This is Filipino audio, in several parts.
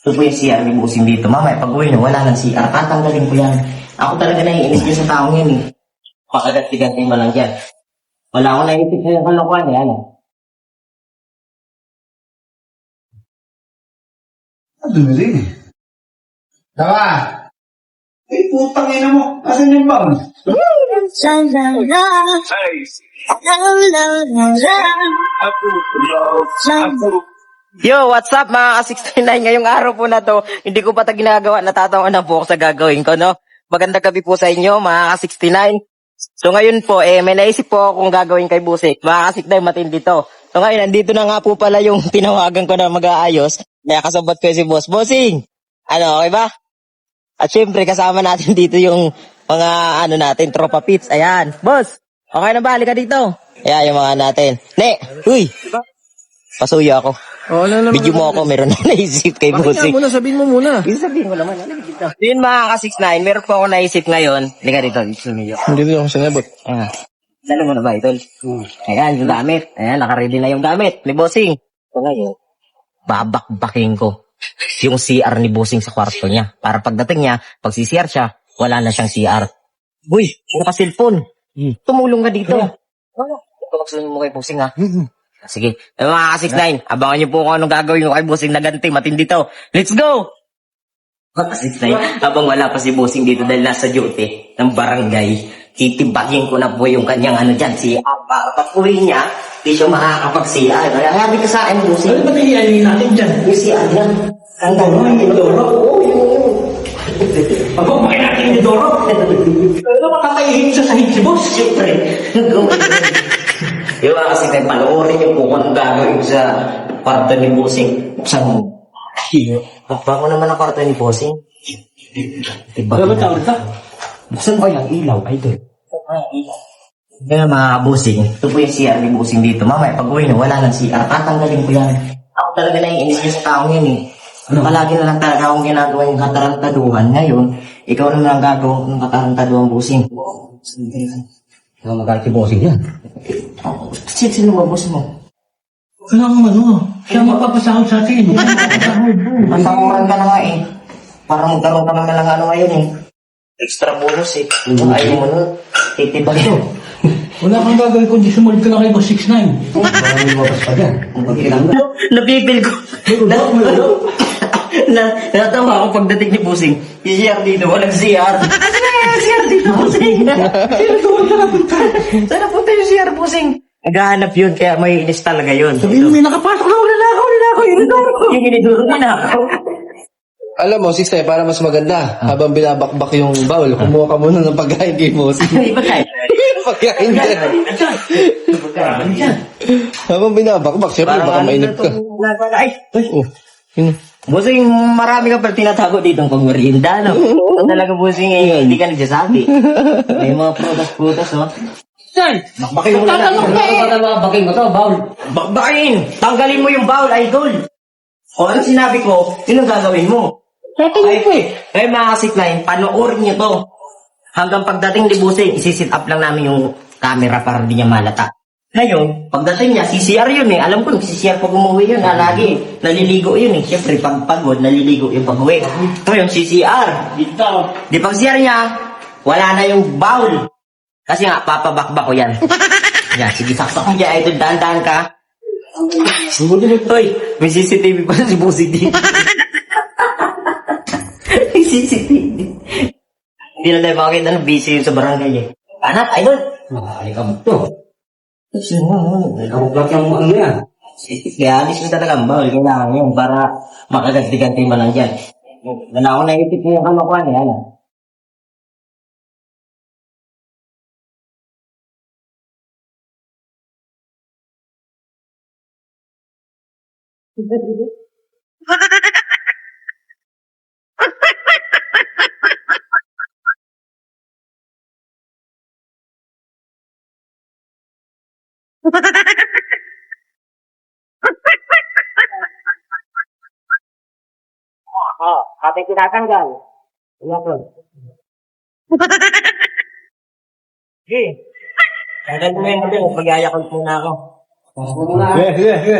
Ito po yung CR ni Busing dito. Mamaya, pag uwi nyo, wala nang CR. Tatanggalin ko yan. Ako talaga naiinis ko sa taong yan eh. Pakagat-tigantin mo lang dyan. Wala akong naisip na yung kalokohan yan. Ano na rin eh. Tama! Eh, putang ina mo. Asan yung bounce? Yo, what's up mga ka-69? Ngayong araw po na to, hindi ko pa ito ginagawa, natatawa na po ako sa gagawin ko, no? Magandang gabi po sa inyo, mga ka-69. So ngayon po, may naisip po akong gagawin kay Busik. Mga ka-69, matindi to. So ngayon, nandito na nga po pala yung tinawagan ko na mag-aayos. Kaya kasabot ko si Boss. Bossing! Ano, okay ba? At syempre, kasama natin dito yung mga, natin, tropa pits. Ayan. Boss! Okay na ba? Halika dito. Ayan, yung mga natin. Ne! Uy! Pasuyo ako. Oh, Video mo ako, meron na naisip kay Bakit Busik. muna, sabihin mo muna. Sabihin ko naman, alam dito. Yun mga ka-69, meron po ako naisip ngayon. Halika dito, dito sumiyo. Hindi rin ako sinabot. Ayan. Dala mo na ba, Idol? Ayan, yung gamit. Ayan, nakaready na yung gamit ni Bossing. So ngayon, babakbakin ko yung CR ni Bossing sa kwarto niya. Para pagdating niya, pag si-CR siya, wala na siyang CR. Uy, naka-cellphone. Tumulong ka dito. Ito magsunod mo kay Bossing ha. Sige. Mga ka-69, abangan niyo po kung anong gagawin ko kay Bossing na ganti. Matindi to. Let's go! Mga ka-69, habang wala pa si Bossing dito dahil nasa duty ng barangay, titibagin ko na po yung kanyang dyan, si Apa. Pag uwi niya, di siya makakapag-CR. Kaya sabi ka sa akin, Bossing. Ano ba nangyayari natin dyan? Yung CR niya. Ang gano'n, yung Doro. Oo, yun. Pagpapakain natin ni Doro. Ano makakaihim siya sa si boss? Siyempre. Yung mga kasi kayo, panoorin niyo po kung anong gagawin ko sa kwarto ni Bossing. Buksan mo. Baka ko naman ang kwarto ni Bossing. Diba? Ano ba tawag ka? Buksan ko yung ilaw, Idol. Kaya mga Bossing, ito po yung CR ni Bossing dito. Mamaya, pag uwi nyo, wala nang CR. Tatanggalin ko yan. Ako talaga naiinis ko sa taong yan eh. Palagi na lang talaga akong ginagawa yung katarantaduhan. Ngayon, ikaw naman ang gagawa ng katarantaduhan, Bossing. Ano magalit si bossing yan? Sino ba boss mo? Kailangan siya magpapasahod sa atin. Masakuran ka na nga eh. Para magkaroon ka naman ng ngayon eh. Extra bonus eh. Ayaw mo nun. Titibag yun. Wala kang gagawin kundi sumunod ka na kay boss 6'9". Parang lumabas pa dyan. Napipil ko. Natawa ako pagdating ni Busing. Yung CR dito, walang CR. Ano na yung CR dito, Busing? Saan napunta yung CR, Busing? Naghahanap yun, kaya may inis talaga yun. Sabihin mo may nakapasok na wala na ako. Yung iniduro mo na ako. Alam mo, sister, para mas maganda, habang binabakbak yung bowl, kumuha ka muna ng pagkain kay boss. Iba tayo. Pagkain dyan. Habang binabakbak, syempre baka mainip ka. Ay, Oh, yun. Busing, marami ka pala tinatago dito ng pagmerienda, no? Talaga, Busing, hindi ka nagsasabi. May mga prutas, no? Saan? Bakbakin mo na lang. Bakbakin mo to, bowl. Bakbakin! Tanggalin mo yung bowl, idol! O, ano sinabi ko, yun ang gagawin mo. Ay, mga ka-69, panoorin nyo to. Hanggang pagdating ni Busing, isi-sit up lang namin yung camera para hindi niya malata. Ngayon, pagdating niya, CCR yun eh. Alam ko, CCR pag umuwi yun, lagi. Naliligo yun eh. Siyempre, pag pagod, naliligo yung pag-uwi. Ngayon, CCR. Dito. Di pag CCR niya, wala na yung bowl. Kasi nga, papabakbak ko yan. Yan, sige, saksak mo dyan, idol, dahan-dahan ka. Hoy, may CCTV pa si Busing dito. May CCTV. Hindi na tayo makakita na busy yun sa barangay eh. Anak, idol. Halika mo to. Nakabuklat yung ano yan. Kaya alis mo talaga ang bawal. Kailangan yun para makaganti-ganti mo lang dyan. Wala ako naitip mo yung kalokohan eh. Ano? Ating tinatanggal. Iya po. Sige. Tanggal mo yun natin. Magyayakot muna ako. Sige.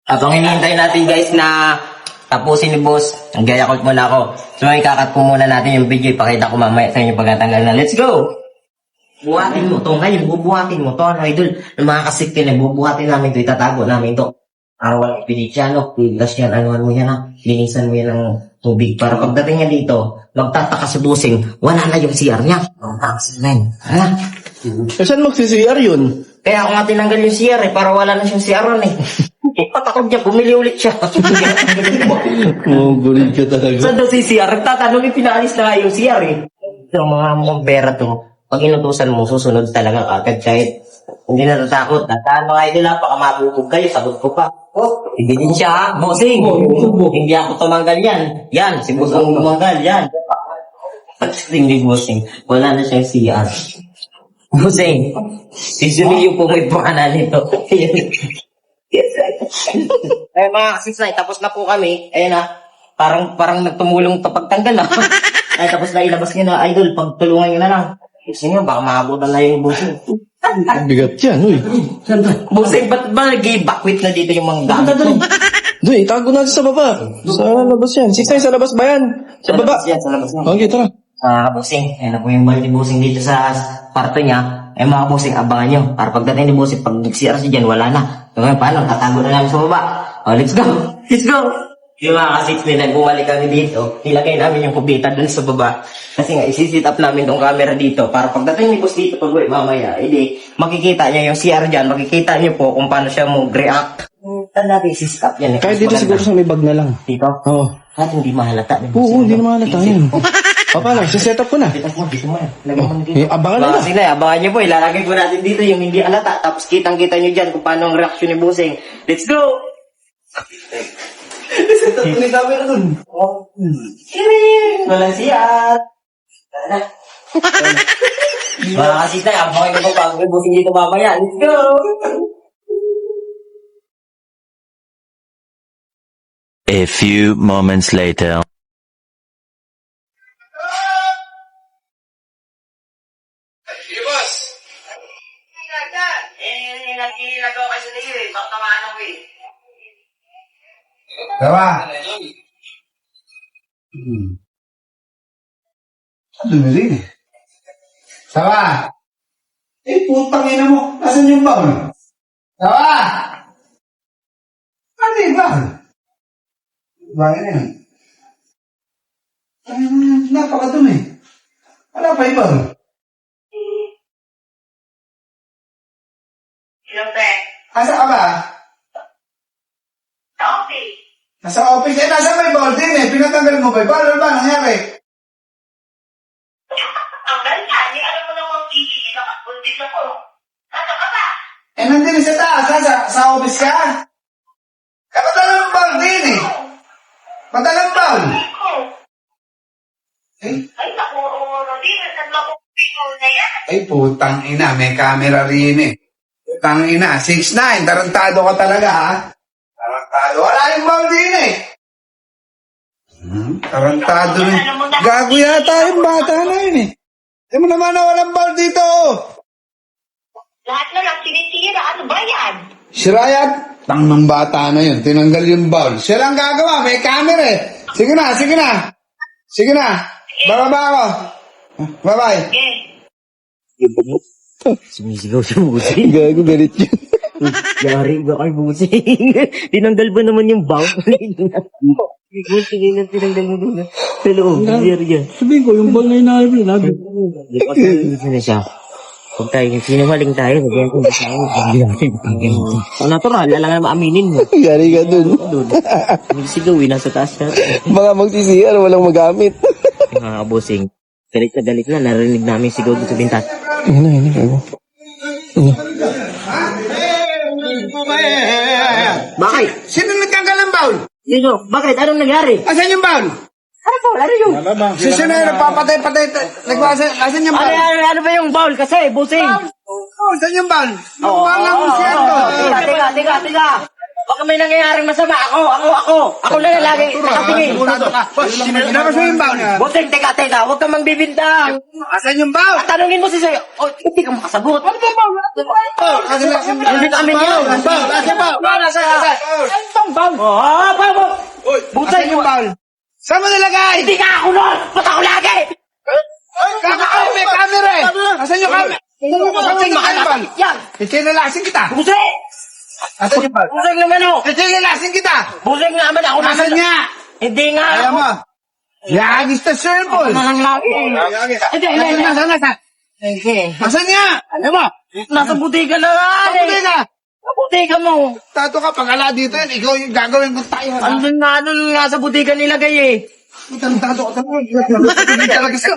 Habang hinihintay natin guys na tapusin ni boss. Ang gayakot muna ako. So, ikakat po muna natin yung video. Ipakita ko mamaya sa inyo pagkatanggal na. Let's go! Buhatin mo to. Ngayon, bubuhatin mo to. Ano, idol? Yung mga kasiktin na bubuhatin namin to. Itatago namin to. Walang pinitya, no? Pilas yan. Ano mo yan, ha? Linisan mo yan ng tubig. Para pagdating niya dito, magtataka si busing, wala na yung CR niya. Ang takas na. Ha? Eh, saan magsi-CR yun? Kaya ako nga tinanggal yung CR para wala na siyang CR ron eh. Patakot niya, bumili ulit siya. Oh, gulit ka talaga. Saan daw si CR? Nagtatanong yung pinaalis na nga yung CR eh. Yung mga mumbera to, pag inutusan mo, susunod talaga kagad kahit hindi na natatakot. Tataan mga idol ha, baka mabubog kayo, sagot ko pa. Oh, hindi din siya ha, bossing. Hindi ako tumanggal yan. Yan, si boss ang tumanggal, yan. Hindi bossing, wala na siyang CR. Bossing, si Zuniyo po may pana nito. Ay mga kasisay, tapos na po kami. Ayan na, parang nagtumulong to pagtanggal na. Ay tapos na ilabas niya na, idol, pagtulungan niyo na lang. Kasi nga, baka makabutan na yung bossing. Bigat yan, uy. Bossing, ba't ba nag-i-backwit na dito yung mga gamit mo? Doon, itago natin sa baba. Sa labas yan. Siksay, sa labas ba yan? Sa baba. Yan, sa labas na. Okay, tara. Bossing, ayan na po yung balik ni bossing dito sa parto niya. Eh mga bossing, abangan nyo. Para pagdating ni bossing, pag nag-CR siya dyan, wala na. So ngayon, paano? Tatago na namin sa baba. Oh, let's go! Let's go! Yung mga kasix nila, bumalik kami dito. Nilagay namin yung kubita dun sa baba. Kasi nga, isi-sit up namin tong camera dito. Para pagdating ni boss dito, pag mamaya, edi, makikita niya yung CR dyan. Makikita niyo po kung paano siya mag-react. Tanda natin, isi-sit up yan. Kahit dito siguro sa may bag na lang. Dito? Oo. Kahit hindi mahalata. Oo, hindi naman halata yun. O, paano? Siset up ko na. Dito mo, dito mo. Lagyan mo na dito. Eh, abangan na. Sige na, abangan nyo po. Ilalagay po natin dito yung hindi alata. Tapos kitang-kita nyo dyan kung paano ang reaction ni Busing. Let's go! Siset up ko na yung camera dun. Walang siyat. Mga kasita, abangan nyo po bago may Busing dito mamaya. Let's go! A few moments later. Nag-iinagaw kayo sa liyo eh. Baka tamaan ako eh. Dawa. Ano na rin eh. Dawa. Eh, putang ina mo. Nasaan yung baon? Dawa. Ano yung baon? Baon na yan. Napakadumi. Wala pa yung baon. Asa ka ba? Sa office. Nasa office. Eh, nasa may ball din eh. Pinatanggal mo ba? Paano ba nangyari? Ang ganda, ni alam mo namang gigigil ang buntis ako. Nasa ka ba? Eh, nandun sa taas. Sa office ka? Eh, madalang ball din eh. Madalang ball. Ako. Eh, Ay, naku, Rodin. Saan mo ako na yan? ay, putang ina. May camera rin eh. Putang ina. 6'9". Tarantado ka talaga ha. Tarantado. Wala yung ball din eh. Tarantado rin. Gago yata yung bata na yun eh. Hindi mo naman na walang ball dito. Lahat na lang sinisira. Ano ba yan? Si Rayat, tang ng bata na yun. Tinanggal yung ball. Siya lang gagawa. May camera eh. Sige na, sige na. Sige na. Bababa ako. Bye-bye. Okay. Sumisigaw si Busing. Gago, galit yun. Yari ba kay Busing? Tinanggal ba naman yung bow? Busing, tinanggal mo doon. Sa loob, yari yan. Sabihin ko, yung ball na inaayos na nabi. Kasi na siya. Huwag tayo, sinumaling tayo. Nagyan ko sa akin. Ang natural, lang na maaminin mo. Yari ka dun. Sumisigaw, nasa taas siya. Mga magsi-CR, walang magamit. Mga Busing. Galit na, narinig namin sigaw dito sa bintan. Ano, gago. Bakit? Sino nagtanggal ng ball? Sino? Bakit? Anong nangyari? Asan yung ball? Ano po? Ano yung? Sino yung nagpapatay-patay? Asan yung ball? Ano ba yung bowl kasi, Busing? Oh, saan yung ball? Oo. Wala akong siyento. Teka. Baka may nangyayaring masama. Ako na lagi nakatingin. Labas mo yung bowl. Bossing, teka. Huwag kang mangbibintang. Asan yung bowl? Tanungin mo si Sayo. Oh, hindi ka makasagot. Ano ba ba? Hindi kami yun. Asan bowl? Busay Asan yung bowl? Saan mo nilagay? Hindi ka ako nun! Ba't ako lagi? Kakao, may camera eh. Asan yung camera? Asan yung bowl? Yan! Itinalasin kita. Busay! Asan yung bowl? Busay naman o! Itinalasin kita. Busay naman ako Asan niya? Hindi nga Ayaw ako. mo. Yagis na cellphone. Ako na lang lagi. Hindi. Asan niya? Ano ba? Nasa butika na nga. Pagputi ka. Sa butika mo. Tato ka, pag ala dito yun, ikaw yung gagawin ko tayo. Andun nga sa butika nilagay eh. Tato ka. Hindi talaga sa...